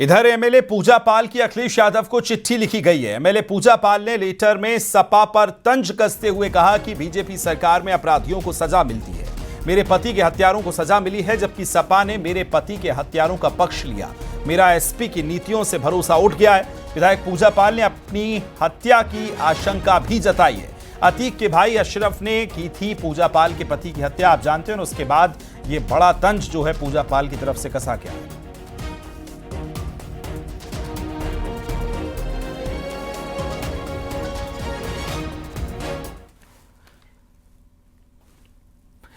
इधर एमएलए पूजा पाल की अखिलेश यादव को चिट्ठी लिखी गई है। एमएलए पूजा पाल ने लेटर में सपा पर तंज कसते हुए कहा कि बीजेपी सरकार में अपराधियों को सजा मिलती है, मेरे पति के हत्यारों को सजा मिली है, जबकि सपा ने मेरे पति के हत्यारों का पक्ष लिया। मेरा एसपी की नीतियों से भरोसा उठ गया है। विधायक पूजा पाल ने अपनी हत्या की आशंका भी जताई है। अतीक के भाई अशरफ ने की थी पूजा पाल के पति की हत्या, आप जानते हैं, उसके बाद ये बड़ा तंज जो है पूजा पाल की तरफ से कसा गया है।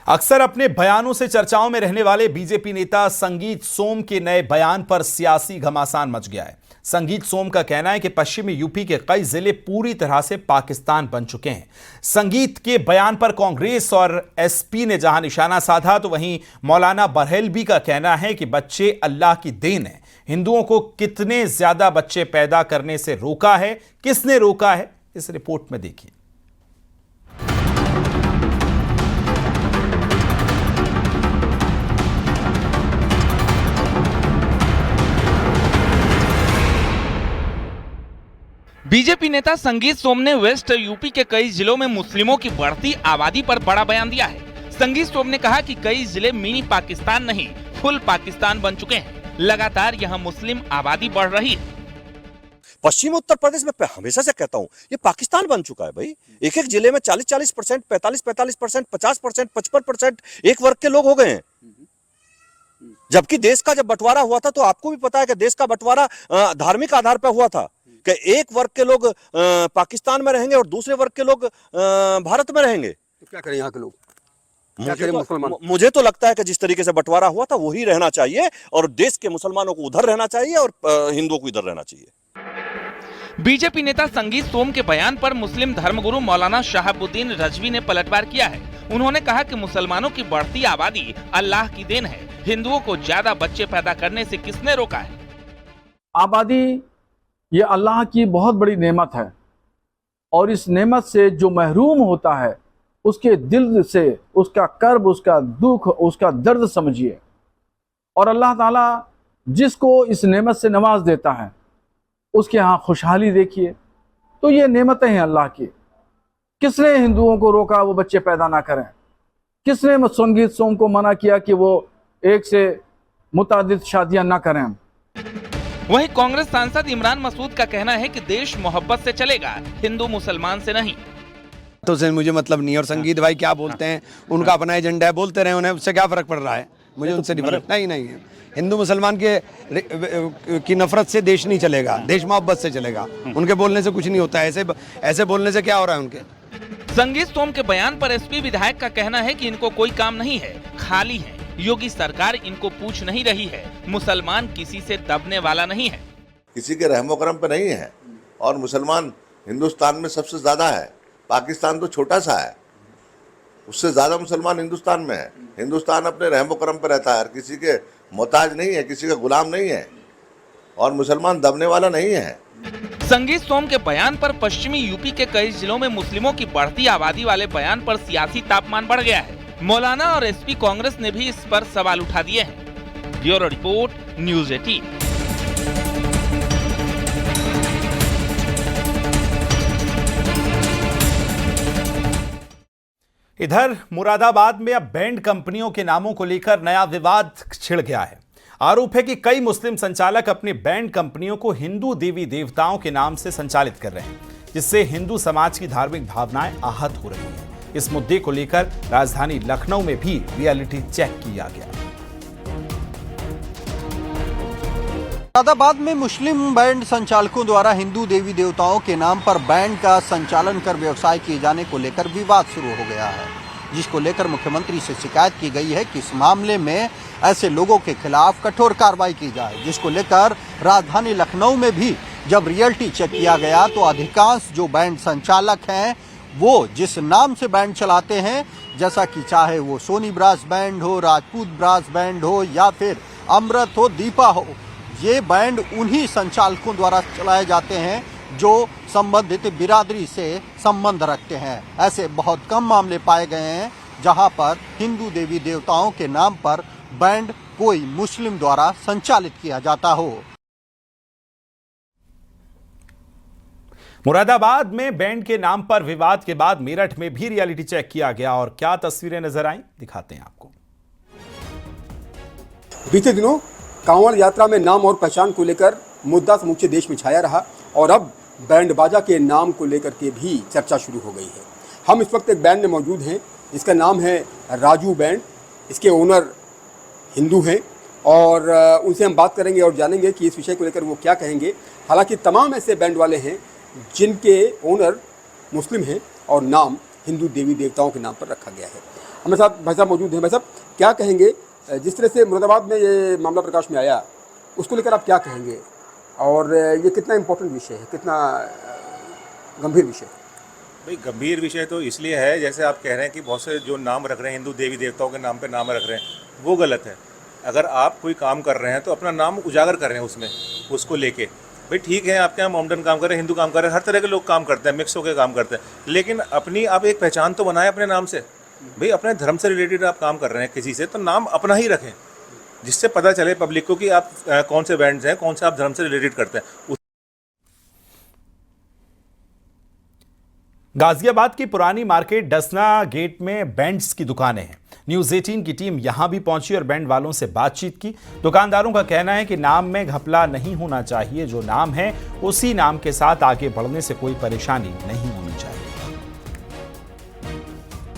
अक्सर अपने बयानों से चर्चाओं में रहने वाले बीजेपी नेता संगीत सोम के नए बयान पर सियासी घमासान मच गया है। संगीत सोम का कहना है कि पश्चिमी यूपी के कई जिले पूरी तरह से पाकिस्तान बन चुके हैं। संगीत के बयान पर कांग्रेस और एसपी ने जहां निशाना साधा, तो वहीं मौलाना बरहेलवी का कहना है कि बच्चे अल्लाह की देन है। हिंदुओं को कितने ज्यादा बच्चे पैदा करने से रोका है, किसने रोका है, इस रिपोर्ट में देखिए। बीजेपी नेता संगीत सोम ने वेस्ट यूपी के कई जिलों में मुस्लिमों की बढ़ती आबादी पर बड़ा बयान दिया है। संगीत सोम ने कहा कि कई जिले मिनी पाकिस्तान नहीं, फुल पाकिस्तान बन चुके हैं। लगातार यहां मुस्लिम आबादी बढ़ रही है। पश्चिम उत्तर प्रदेश में हमेशा से कहता हूं, ये पाकिस्तान बन चुका है भाई। एक एक जिले में 40-40%, 45-45%, 50%, 55% एक वर्ग के लोग हो गए हैं। जबकि देश का जब बंटवारा हुआ था, तो आपको भी पता है कि देश का बंटवारा धार्मिक आधार पर हुआ था कि एक वर्ग के लोग पाकिस्तान में रहेंगे और दूसरे वर्ग के लोग भारत में रहेंगे। तो क्या करें यहाँ के लोग? मुझे तो लगता है कि जिस तरीके से बंटवारा हुआ था वही रहना चाहिए, और देश के मुसलमानों को उधर रहना चाहिए और हिंदुओं को इधर रहना चाहिए। बीजेपी नेता संगीत सोम के बयान पर मुस्लिम धर्मगुरु मौलाना शहाबुद्दीन रजवी ने पलटवार किया है। उन्होंने कहा कि मुसलमानों की बढ़ती आबादी अल्लाह की देन है, हिंदुओं को ज्यादा बच्चे पैदा करने से किसने रोका है? आबादी ये अल्लाह की बहुत बड़ी नेमत है, और इस नेमत से जो महरूम होता है उसके दिल से उसका कर्ब, उसका दुख, उसका दर्द समझिए। और अल्लाह ताला जिसको इस नेमत से नवाज देता है उसके यहाँ खुशहाली देखिए। तो ये नेमतें हैं अल्लाह की। किसने हिंदुओं को रोका वो बच्चे पैदा ना करें? किसने संगीत सोम को मना किया कि वो एक से मुतादिद शादियां ना करें? वहीं कांग्रेस सांसद इमरान मसूद का कहना है कि देश मोहब्बत से चलेगा, हिंदू मुसलमान से नहीं। तो से मुझे मतलब नहीं, और संगीत भाई क्या बोलते हैं, उनका अपना एजेंडा है, बोलते रहे, उन्हें उससे क्या फर्क पड़ रहा है? मुझे उनसे नहीं फर्क। नहीं, हिंदू मुसलमान की नफरत से देश नहीं चलेगा, देश मोहब्बत से चलेगा। उनके बोलने से कुछ नहीं होता है। ऐसे बोलने से क्या हो रहा है उनके? संगीत सोम के बयान पर एसपी विधायक का कहना है कि इनको कोई काम नहीं है, खाली है। योगी सरकार इनको पूछ नहीं रही है। मुसलमान किसी से दबने वाला नहीं है, किसी के रहमो करम पे नहीं है। और मुसलमान हिंदुस्तान में सबसे ज्यादा है। पाकिस्तान तो छोटा सा है, उससे ज्यादा मुसलमान हिंदुस्तान में है। हिंदुस्तान अपने रहमो करम पे रहता है, किसी के मोहताज नहीं है, किसी का गुलाम नहीं है, और मुसलमान दबने वाला नहीं है। संगीत सोम के बयान पर पश्चिमी यूपी के कई जिलों में मुस्लिमों की बढ़ती आबादी वाले बयान पर सियासी तापमान बढ़ गया है। मौलाना और एसपी कांग्रेस ने भी इस पर सवाल उठा दिए हैं। Bureau report, news 18। इधर मुरादाबाद में अब बैंड कंपनियों के नामों को लेकर नया विवाद छिड़ गया है। आरोप है कि कई मुस्लिम संचालक अपनी बैंड कंपनियों को हिंदू देवी देवताओं के नाम से संचालित कर रहे हैं, जिससे हिंदू समाज की धार्मिक भावनाएं आहत हो रही हैं। इस मुद्दे को लेकर राजधानी लखनऊ में भी रियलिटी चेक किया गया। मुरादाबाद में मुस्लिम बैंड संचालकों द्वारा हिंदू देवी देवताओं के नाम पर बैंड का संचालन कर व्यवसाय किए जाने को लेकर विवाद शुरू हो गया है, जिसको लेकर मुख्यमंत्री से शिकायत की गई है कि इस मामले में ऐसे लोगों के खिलाफ कठोर कार्रवाई की जाए। जिसको लेकर राजधानी लखनऊ में भी जब रियलिटी चेक किया गया, तो अधिकांश जो बैंड संचालक हैं वो जिस नाम से बैंड चलाते हैं, जैसा कि चाहे वो सोनी ब्रास बैंड हो, राजपूत ब्रास बैंड हो, या फिर अमृत हो, दीपा हो, ये बैंड उन्हीं संचालकों द्वारा चलाए जाते हैं जो संबंधित बिरादरी से संबंध रखते हैं। ऐसे बहुत कम मामले पाए गए हैं जहां पर हिंदू देवी देवताओं के नाम पर बैंड कोई मुस्लिम द्वारा संचालित किया जाता हो। मुरादाबाद में बैंड के नाम पर विवाद के बाद मेरठ में भी रियलिटी चेक किया गया और क्या तस्वीरें नजर आईं दिखाते हैं आपको। बीते दिनों कांवड़ यात्रा में नाम और पहचान को लेकर मुद्दा समूचे देश में छाया रहा और अब बैंड बाजा के नाम को लेकर के भी चर्चा शुरू हो गई है। हम इस वक्त एक बैंड में मौजूद हैं जिसका नाम है राजू बैंड। इसके ओनर हिंदू हैं और उनसे हम बात करेंगे और जानेंगे कि इस विषय को लेकर वो क्या कहेंगे। हालांकि तमाम ऐसे बैंड वाले हैं जिनके ओनर मुस्लिम हैं और नाम हिंदू देवी देवताओं के नाम पर रखा गया है। हमारे साथ भाई साहब मौजूद हैं। भाई साहब क्या कहेंगे, जिस तरह से मुरादाबाद में ये मामला प्रकाश में आया उसको लेकर आप क्या कहेंगे और ये कितना इम्पोर्टेंट विषय है, कितना गंभीर विषय है? भाई गंभीर विषय तो इसलिए है, जैसे आप कह रहे हैं कि बहुत से जो नाम रख रहे हैं हिंदू देवी देवताओं के नाम पे नाम रख रहे हैं, वो गलत है। अगर आप कोई काम कर रहे हैं तो अपना नाम उजागर कर रहे हैं उसमें, उसको लेके। भाई ठीक है, आपके यहाँ मोमडन काम कर रहे हैं, हिंदू काम कर रहे हैं, हर तरह के लोग काम करते हैं, मिक्स होकर काम करते हैं, लेकिन अपनी आप एक पहचान तो बनाएं अपने नाम से। भाई अपने धर्म से रिलेटेड आप काम कर रहे हैं किसी से, तो नाम अपना ही रखें, जिससे पता चले पब्लिक को कि आप कौन से बैंड्स हैं, कौन से आप धर्म से रिलेटेड करते हैं। गाजियाबाद की पुरानी मार्केट डसना गेट में बैंड्स की दुकानें हैं। न्यूज़ 18 की टीम यहां भी पहुंची और बैंड वालों से बातचीत की। दुकानदारों का कहना है कि नाम में घपला नहीं होना चाहिए, जो नाम है उसी नाम के साथ आगे बढ़ने से कोई परेशानी नहीं होनी चाहिए।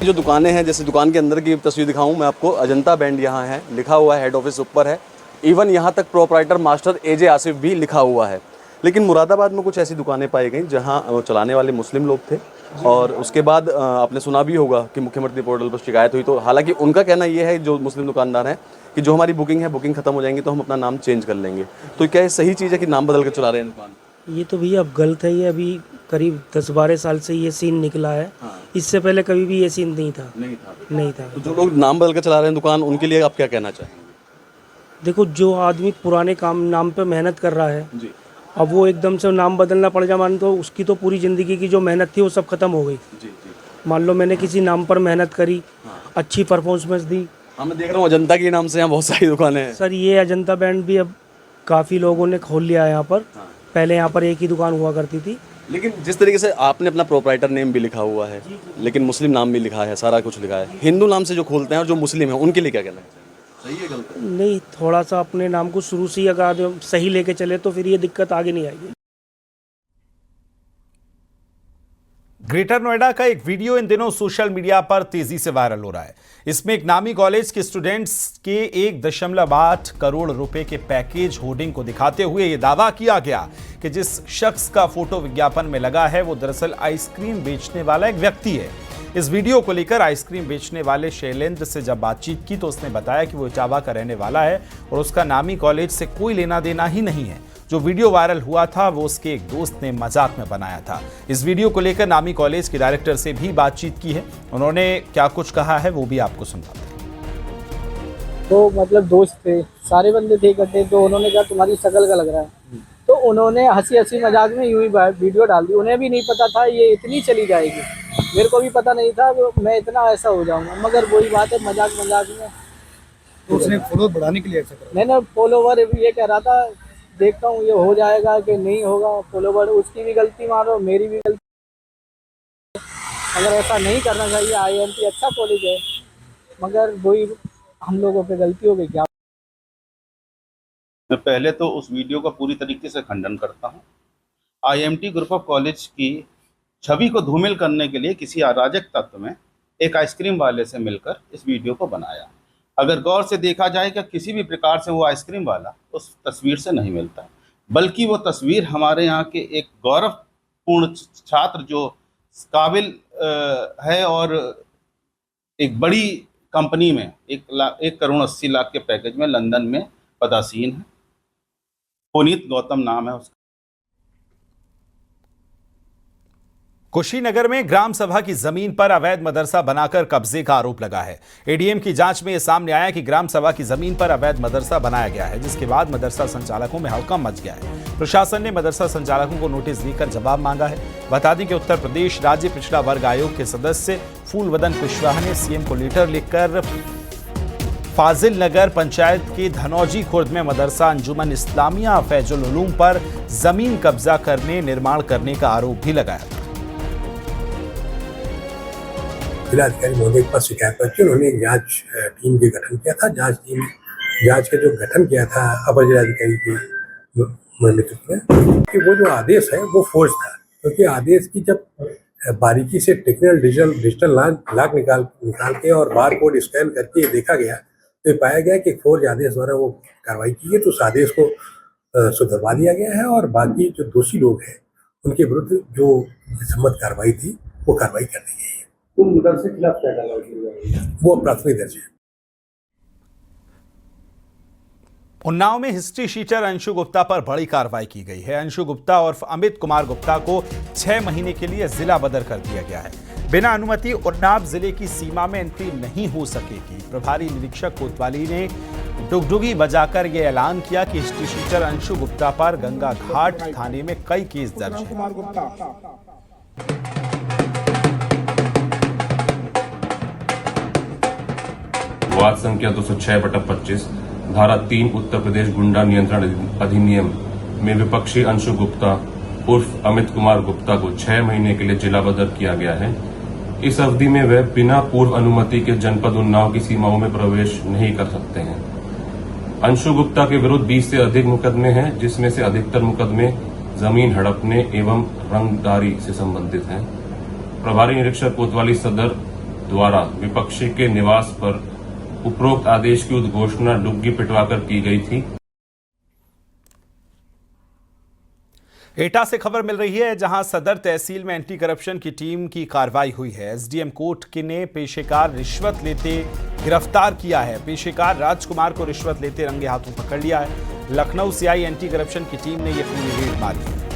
जो दुकानें हैं, जैसे दुकान के अंदर की तस्वीर दिखाऊं मैं आपको, अजंता बैंड यहाँ है, लिखा हुआ है, हेड ऑफिस ऊपर है, इवन यहाँ तक प्रोपराइटर मास्टर एजे आसिफ भी लिखा हुआ है। लेकिन मुरादाबाद में कुछ ऐसी दुकानें पाई गई जहाँ चलाने वाले मुस्लिम लोग थे और उसके बाद आपने सुना भी होगा कि मुख्यमंत्री पोर्टल पर शिकायत हुई। तो हालांकि उनका कहना ये है, जो मुस्लिम दुकानदार हैं, कि जो हमारी बुकिंग है, बुकिंग खत्म हो जाएंगी तो हम अपना नाम चेंज कर लेंगे। तो क्या ये सही चीज़ है कि नाम बदल कर चला रहे हैं दुकान? ये तो भैया अब गलत है। ये अभी करीब 10-12 साल से ये सीन निकला है। इससे पहले कभी भी ये सीन नहीं था। तो जो लोग नाम बदल कर चला रहे हैं दुकान, उनके लिए आप क्या कहना चाहेंगे? देखो, जो आदमी पुराने काम नाम पे मेहनत कर रहा है जी, अब वो एकदम से नाम बदलना पड़ जाए, मान तो उसकी तो पूरी ज़िंदगी की जो मेहनत थी वो सब खत्म हो गई। जी। मान लो मैंने किसी नाम पर मेहनत करी, अच्छी परफॉर्मेंस दी। मैं देख रहा हूँ अजंता के नाम से यहाँ बहुत सारी दुकानें हैं। सर, ये अजंता बैंड भी अब काफ़ी लोगों ने खोल लिया है यहाँ पर। पहले यहाँ पर एक ही दुकान हुआ करती थी। लेकिन जिस तरीके से आपने अपना प्रोपराइटर नेम भी लिखा हुआ है, लेकिन मुस्लिम नाम भी लिखा है, सारा कुछ लिखा है, हिंदू नाम से जो खोलते हैं और जो मुस्लिम है उनके लिए क्या कहना है? सही है, गलत है? नहीं, थोड़ा सा अपने नाम को शुरू से ही अगर सही लेके चले तो फिर ये दिक्कत आगे नहीं आएगी। ग्रेटर नोएडा का एक वीडियो इन दिनों सोशल मीडिया पर तेजी से वायरल हो रहा है। इसमें एक नामी कॉलेज के स्टूडेंट्स के 1.8 करोड़ रुपए के पैकेज होर्डिंग को दिखाते हुए यह दावा किया गया कि जिस शख्स का फोटो विज्ञापन में लगा है वो दरअसल आइसक्रीम बेचने वाला एक व्यक्ति है। इस वीडियो को लेकर आइसक्रीम बेचने वाले शैलेंद्र से जब बातचीत की तो उसने बताया कि वो इटावा का रहने वाला है और उसका नामी कॉलेज से कोई लेना देना ही नहीं है। जो वीडियो वायरल हुआ था वो उसके एक दोस्त ने मजाक में बनाया था। इस वीडियो को लेकर नामी कॉलेज के डायरेक्टर से भी बातचीत की है। उन्होंने क्या कुछ कहा है वो भी आपको सुनवाते हैं। तो मतलब दोस्त थे, सारे बंदे थे इकट्ठे, तो उन्होंने कहा तुम्हारी शक्ल का लग रहा है, तो उन्होंने हंसी मजाक में यूं ही वीडियो डाल दी। उन्हें भी नहीं पता था ये इतनी चली जाएगी, मेरे को भी पता नहीं था मैं इतना ऐसा हो जाऊंगा, मगर वही बात है, मजाक में तो उसने फॉलोअर बढ़ाने के लिए ऐसा करा। मैंने फॉलोवर ये कह रहा था, देखता हूँ ये हो जाएगा कि नहीं होगा फॉलोवर, उसकी भी गलती मारो, मेरी भी गलती। अगर ऐसा नहीं करना चाहिए, IMT अच्छा कॉलेज है, मगर वही हम लोगों पे गलती हो गई। क्या मैं पहले तो उस वीडियो का पूरी तरीके से खंडन करता हूं। IMT ग्रुप ऑफ कॉलेज की छवि को धूमिल करने के लिए किसी अराजक तत्व में एक आइसक्रीम वाले से मिलकर इस वीडियो को बनाया। अगर गौर से देखा जाए कि किसी भी प्रकार से वो आइसक्रीम वाला उस तस्वीर से नहीं मिलता, बल्कि वो तस्वीर हमारे यहाँ के एक गौरवपूर्ण छात्र जो काबिल है और एक बड़ी कंपनी में 1 करोड़ 80 लाख के पैकेज में लंदन में पदासीन है, पुनीत गौतम नाम है उसका। कुशीनगर में ग्राम सभा की जमीन पर अवैध मदरसा बनाकर कब्जे का आरोप लगा है। ADM की जांच में यह सामने आया कि ग्राम सभा की जमीन पर अवैध मदरसा बनाया गया है, जिसके बाद मदरसा संचालकों में हड़कंप मच गया है। प्रशासन ने मदरसा संचालकों को नोटिस देकर जवाब मांगा है। बता दें कि उत्तर प्रदेश राज्य पिछड़ा वर्ग आयोग के सदस्य फूलवदन कुशवाहा ने CM को लेटर लिखकर फाजिल नगर पंचायत के धनौजी खुर्द में मदरसा अंजुमन इस्लामिया फैजुल उलूम पर जमीन कब्जा करने निर्माण करने का आरोप भी लगाया। जिलाधिकारी महोदय के पास शिकायत पहुंची, उन्होंने एक जांच टीम का गठन किया था। जांच का जो गठन किया था अपर जिलाधिकारी के नेतृत्व में, कि वो जो आदेश है वो फोर्ज था, क्योंकि आदेश की जब बारीकी से टेक्निकल डिजिटल लॉक निकाल के और बार कोड स्कैन करके देखा गया तो पाया गया कि फोर्ज आदेश द्वारा वो कार्रवाई की है। तो उस आदेश को सुधरवा दिया गया है और बाकी जो दोषी लोग हैं उनके विरुद्ध जो सम्मत कार्रवाई थी वो कार्रवाई कर दी गई है। तो मदरसे के खिलाफ क्या कार्रवाई की गई? वो प्राथमिक दर्ज है। उन्नाव में हिस्ट्री शीटर अंशु गुप्ता पर बड़ी कार्रवाई की गई है। अंशु गुप्ता और अमित कुमार गुप्ता को 6 महीने के लिए जिला बदर कर दिया गया है। बिना अनुमति उन्नाव जिले की सीमा में एंट्री नहीं हो सकेगी। प्रभारी निरीक्षक कोतवाली ने डुगडुगी बजाकर यह ऐलान किया कि हिस्ट्री शीटर अंशु गुप्ता पर गंगा घाट थाने में कई केस दर्ज हैं। वाद संख्या 206/25 धारा 3 उत्तर प्रदेश गुंडा नियंत्रण अधिनियम में विपक्षी अंशु गुप्ता उर्फ अमित कुमार गुप्ता को 6 महीने के लिए जिला बदर किया गया है। इस अवधि में वे बिना पूर्व अनुमति के जनपद उन्नाव की सीमाओं में प्रवेश नहीं कर सकते हैं। अंशु गुप्ता के विरुद्ध 20 से अधिक मुकदमे हैं, जिसमें से अधिकतर मुकदमे जमीन हड़पने एवं रंगदारी से संबंधित हैं। प्रभारी निरीक्षक कोतवाली सदर द्वारा विपक्षी के निवास पर उपरोक्त आदेश की उद्घोषणा डुग्गी पिटवाकर की गई थी। एटा से खबर मिल रही है, जहां सदर तहसील में एंटी करप्शन की टीम की कार्रवाई हुई है। एसडीएम कोर्ट ने पेशेकार रिश्वत लेते गिरफ्तार किया है। पेशेकार राजकुमार को रिश्वत लेते रंगे हाथों पकड़ लिया है। लखनऊ से आई एंटी करप्शन की टीम ने यह पूरी रेड मारी है।